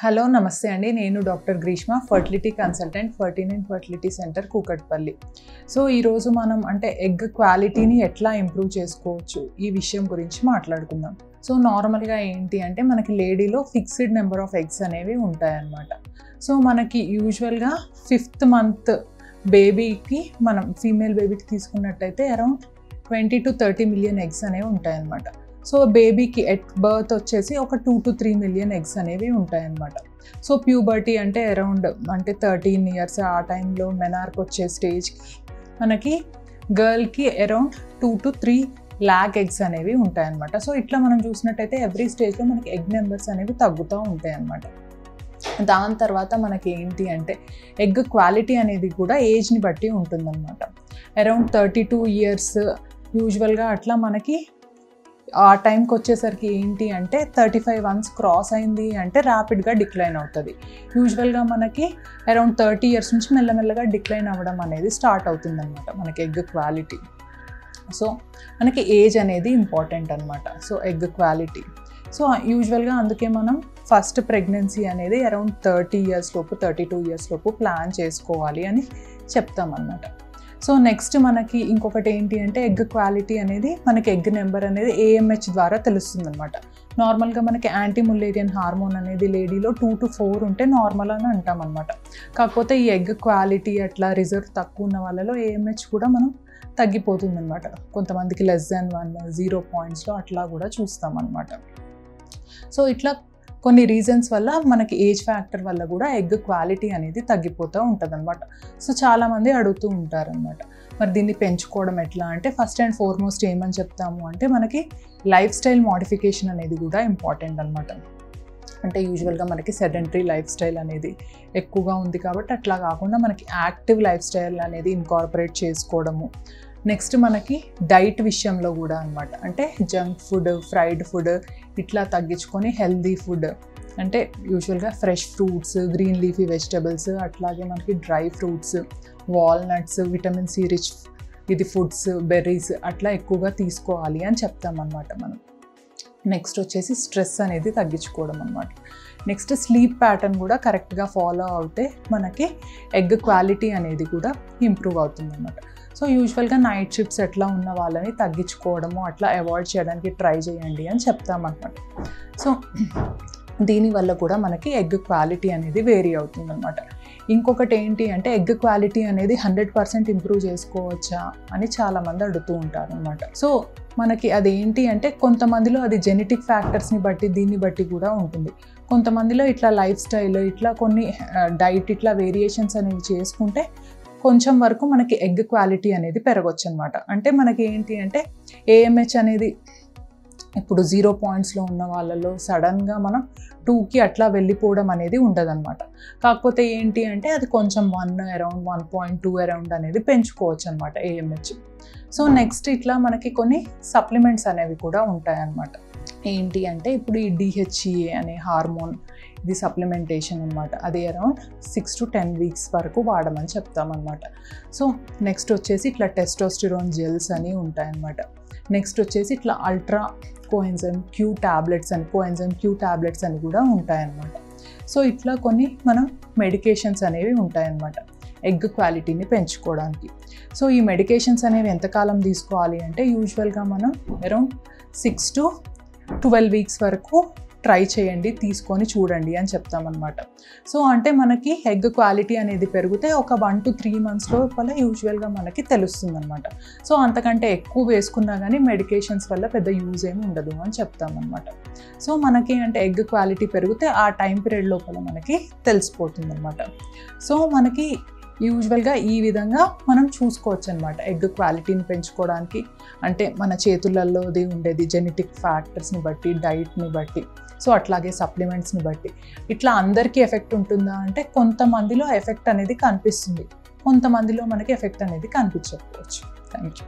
Hello నమస్తే అండి. నేను doctor Greeshma, fertility consultant, 39 fertility centre Kukatpally. So ఈరోజు మనం ఎగ్ క్వాలిటీని ఎట్లా ఇంప్రూవ్ చేసుకోవచ్చు ఈ విషయం గురించి మాట్లాడుకుందాం. సో నార్మల్గా ఏంటి అంటే మనకి లేడీలో ఫిక్స్డ్ నెంబర్ ఆఫ్ ఎగ్స్ అనేవి ఉంటాయన్నమాట. సో మనకి యూజువల్గా 5th మంత్ బేబీకి మనం ఫీమేల్ బేబీకి తీసుకున్నట్టయితే అరౌండ్ 20 to 30 మిలియన్ ఎగ్స్ అనేవి ఉంటాయన్నమాట. సో బేబీకి ఎట్ బర్త్ వచ్చేసి ఒక 2 to 3 మిలియన్ ఎగ్స్ అనేవి ఉంటాయన్నమాట. సో ప్యూబర్టీ అరౌండ్ 13 ఇయర్స్ ఆ టైంలో మెనార్క్ వచ్చే స్టేజ్కి మనకి గర్ల్కి అరౌండ్ 2 to 3 lakh ఎగ్స్ అనేవి ఉంటాయన్నమాట. సో ఇట్లా మనం చూసినట్టయితే ఎవ్రీ స్టేజ్లో మనకి ఎగ్ నెంబర్స్ అనేవి తగ్గుతూ ఉంటాయి అన్నమాట. దాని తర్వాత మనకి ఏంటి అంటే ఎగ్ క్వాలిటీ అనేది కూడా ఏజ్ని బట్టి ఉంటుందన్నమాట. అరౌండ్ 32 ఇయర్స్ యూజువల్గా అట్లా మనకి ఆ టైంకి వచ్చేసరికి ఏంటి అంటే 35 వన్స్ క్రాస్ అయింది అంటే ర్యాపిడ్గా డిక్లైన్ అవుతుంది. యూజువల్గా మనకి అరౌండ్ 30 ఇయర్స్ నుంచి మెల్లమెల్లగా డిక్లైన్ అవ్వడం అనేది స్టార్ట్ అవుతుందన్నమాట మనకి ఎగ్ క్వాలిటీ. సో మనకి ఏజ్ అనేది ఇంపార్టెంట్ అనమాట. సో ఎగ్ క్వాలిటీ సో యూజువల్గా అందుకే మనం ఫస్ట్ ప్రెగ్నెన్సీ అనేది అరౌండ్ 30 ఇయర్స్ లోపు 32 ఇయర్స్ లోపు ప్లాన్ చేసుకోవాలి అని చెప్తామన్నమాట. సో నెక్స్ట్ మనకి ఇంకొకటి ఏంటి అంటే ఎగ్ క్వాలిటీ అనేది మనకి ఎగ్ నెంబర్ అనేది AMH ద్వారా తెలుస్తుంది అనమాట. నార్మల్గా మనకి యాంటీ ముల్లేరియన్ హార్మోన్ అనేది లేడీలో 2 to 4 ఉంటే నార్మల్ అని అంటాం అనమాట. కాకపోతే ఈ ఎగ్ క్వాలిటీ అట్లా రిజర్వ్ తక్కువ ఉన్న వాళ్ళలో AMH కూడా మనం తగ్గిపోతుంది అనమాట. కొంతమందికి <1 0 పాయింట్స్లో అట్లా కూడా చూస్తాం అనమాట. సో ఇట్లా కొన్ని రీజన్స్ వల్ల మనకి ఏజ్ ఫ్యాక్టర్ వల్ల కూడా ఎగ్ క్వాలిటీ అనేది తగ్గిపోతూ ఉంటుంది అనమాట. సో చాలామంది అడుగుతూ ఉంటారనమాట, మరి దీన్ని పెంచుకోవడం ఎట్లా అంటే ఫస్ట్ అండ్ ఫార్మోస్ట్ ఏమని చెప్తాము అంటే మనకి లైఫ్ స్టైల్ మోడిఫికేషన్ అనేది కూడా ఇంపార్టెంట్ అనమాట. అంటే యూజువల్గా మనకి సెడెంటరీ లైఫ్ స్టైల్ అనేది ఎక్కువగా ఉంది కాబట్టి అట్లా కాకుండా మనకి యాక్టివ్ లైఫ్ స్టైల్ అనేది ఇన్కార్పొరేట్ చేసుకోవడము. నెక్స్ట్ మనకి డైట్ విషయంలో కూడా అనమాట. అంటే జంక్ ఫుడ్, ఫ్రైడ్ ఫుడ్ ఇట్లా తగ్గించుకొని హెల్దీ ఫుడ్ అంటే యూజువల్గా fresh fruits, green leafy vegetables, అట్లాగే మనకి dry fruits, walnuts, vitamin C rich foods, berries అట్లా ఎక్కువగా తీసుకోవాలి అని చెప్తామన్నమాట మనం. నెక్స్ట్ వచ్చేసి స్ట్రెస్ అనేది తగ్గించుకోవడం అనమాట. నెక్స్ట్ స్లీప్ ప్యాటర్న్ కూడా కరెక్ట్గా ఫాలో అవుతే మనకి ఎగ్ క్వాలిటీ అనేది కూడా ఇంప్రూవ్ అవుతుంది అనమాట. సో యూజువల్గా నైట్ షిఫ్ట్స్ ఎట్లా ఉన్న వాళ్ళని తగ్గించుకోవడము అట్లా అవాయిడ్ చేయడానికి ట్రై చేయండి అని చెప్తామన్నమాట. సో దీనివల్ల కూడా మనకి ఎగ్ క్వాలిటీ అనేది వేరీ అవుతుంది అనమాట. ఇంకొకటి ఏంటి అంటే ఎగ్ క్వాలిటీ అనేది 100% ఇంప్రూవ్ చేసుకోవచ్చా అని చాలామంది అడుగుతూ ఉంటారు అనమాట. సో మనకి అదేంటి అంటే కొంతమందిలో అది జెనెటిక్ ఫ్యాక్టర్స్ని బట్టి దీన్ని బట్టి కూడా ఉంటుంది. కొంతమందిలో ఇట్లా లైఫ్ స్టైల్ ఇట్లా కొన్ని డైట్ ఇట్లా వేరియేషన్స్ అనేవి చేసుకుంటే కొంచెం వరకు మనకి ఎగ్ క్వాలిటీ అనేది పెరగవచ్చు అనమాట. అంటే మనకి ఏంటి అంటే AMH అనేది ఇప్పుడు 0 పాయింట్స్లో ఉన్న వాళ్ళలో సడన్గా మనం 2కి అట్లా వెళ్ళిపోవడం అనేది ఉండదన్నమాట. కాకపోతే ఏంటి అంటే అది కొంచెం అరౌండ్ 1.2 అరౌండ్ అనేది పెంచుకోవచ్చు అనమాట AMH. సో నెక్స్ట్ ఇట్లా మనకి కొన్ని సప్లిమెంట్స్ అనేవి కూడా ఉంటాయన్నమాట. ఏంటి అంటే ఇప్పుడు ఈ DHEA అనే హార్మోన్ ఇది సప్లిమెంటేషన్ అనమాట. అది అరౌండ్ 6 to 10 వీక్స్ వరకు వాడమని చెప్తామన్నమాట. సో నెక్స్ట్ వచ్చేసి ఇట్లా టెస్టోస్టిరోన్ జెల్స్ అని ఉంటాయన్నమాట. నెక్స్ట్ వచ్చేసి ఇట్లా అల్ట్రా కోఎంజైమ్ Q టాబ్లెట్స్ అని కూడా ఉంటాయన్నమాట. సో ఇట్లా కొన్ని మనం మెడికేషన్స్ అనేవి ఉంటాయన్నమాట ఎగ్ క్వాలిటీని పెంచుకోవడానికి. సో ఈ మెడికేషన్స్ అనేవి ఎంతకాలం తీసుకోవాలి అంటే యూజువల్గా మనం అరౌండ్ 6 to 12 వీక్స్ వరకు ట్రై చేయండి, తీసుకొని చూడండి అని చెప్తామన్నమాట. సో అంటే మనకి ఎగ్ క్వాలిటీ అనేది పెరిగితే ఒక 1 to 3 months లోపల యూజువల్గా మనకి తెలుస్తుంది అనమాట. సో అంతకంటే ఎక్కువ వేసుకున్నా కానీ మెడికేషన్స్ వల్ల పెద్ద యూజ్ ఏమి ఉండదు అని చెప్తామన్నమాట. సో మనకి ఎగ్ క్వాలిటీ పెరిగితే ఆ టైం పీరియడ్ లోపల మనకి తెలిసిపోతుంది అనమాట. సో మనకి యూజువల్గా ఈ విధంగా మనం చూసుకోవచ్చు అనమాట ఎగ్ క్వాలిటీని పెంచుకోవడానికి. అంటే మన చేతులలోది ఉండేది జెనెటిక్ ఫ్యాక్టర్స్ని బట్టి, డైట్ని బట్టి, సో అట్లాగే సప్లిమెంట్స్ని బట్టి ఇట్లా అందరికీ ఎఫెక్ట్ ఉంటుందా అంటే కొంతమందిలో ఎఫెక్ట్ అనేది కనిపిస్తుంది, కొంతమందిలో మనకి ఎఫెక్ట్ అనేది కనిపించకపోవచ్చు. Thank you.